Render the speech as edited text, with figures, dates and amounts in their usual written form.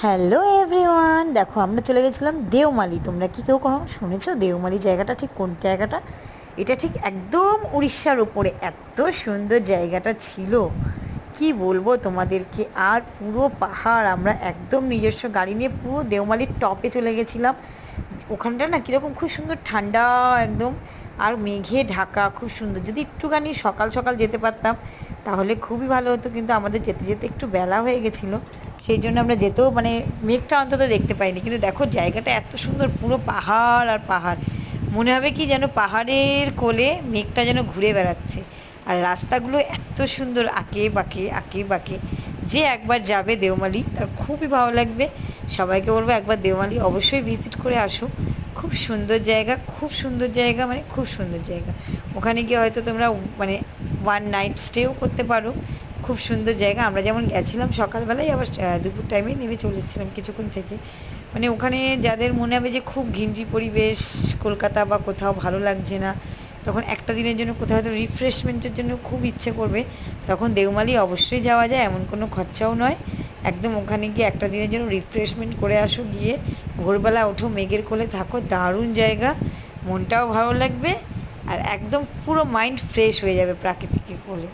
Hello everyone, দেখো আমরা চলে গেছিলাম দেওমালি। তোমরা কি কেউ কখনো শুনেছো দেওমালি জায়গাটা ঠিক কোন জায়গাটা? এটা ঠিক একদম উড়িষ্যার উপরে। এত সুন্দর জায়গাটা ছিল, কি বলবো তোমাদেরকে। আর পুরো পাহাড়, আমরা একদম নিজস্ব গাড়ি নিয়ে পুরো দেওমালির টপে চলে গেছিলাম। ওখানটা না কীরকম খুব সুন্দর ঠান্ডা একদম, আর মেঘে ঢাকা, খুব সুন্দর। যদি একটুখানি সকাল সকাল যেতে পারতাম তাহলে খুবই ভালো হতো, কিন্তু আমাদের যেতে যেতে একটু বেলা হয়ে গেছিলো, সেই জন্য আমরা যেতেও মানে মেঘটা অন্তত দেখতে পাইনি। কিন্তু দেখো জায়গাটা এত সুন্দর, পুরো পাহাড় আর পাহাড়, মনে হবে কি যেন পাহাড়ের কোলে মেঘটা যেন ঘুরে বেড়াচ্ছে। আর রাস্তাগুলো এত সুন্দর, আঁকে বাঁকে আঁকে বাঁকে। যে একবার যাবে দেওমালি তার খুবই ভালো লাগবে। সবাইকে বলবো একবার দেওমালি অবশ্যই ভিজিট করে আসো। খুব সুন্দর জায়গা, খুব সুন্দর জায়গা, মানে খুব সুন্দর জায়গা। ওখানে গিয়ে হয়তো তোমরা মানে ওয়ান নাইট স্টেও করতে পারো। খুব সুন্দর জায়গা। আমরা যেমন গেছিলাম সকালবেলায়, আবার দুপুর টাইমে নেমে চলে এসেছিলাম কিছুক্ষণ থেকে। মানে ওখানে যাদের মনে হবে যে খুব ঘিঞ্জি পরিবেশ, কলকাতা বা কোথাও ভালো লাগছে না, তখন একটা দিনের জন্য কোথাও হয়তো রিফ্রেশমেন্টের জন্য খুব ইচ্ছে করবে, তখন দেওমালি অবশ্যই যাওয়া যায়। এমন কোনো খরচাও নয়। একদম ওখানে গিয়ে একটা দিনের জন্য রিফ্রেশমেন্ট করে আসো, গিয়ে ভোরবেলা ওঠো, মেঘের কোলে থাকো, দারুণ জায়গা। মনটাও ভালো লাগবে, আর একদম পুরো মাইন্ড ফ্রেশ হয়ে যাবে প্রাকৃতিকের কোলে।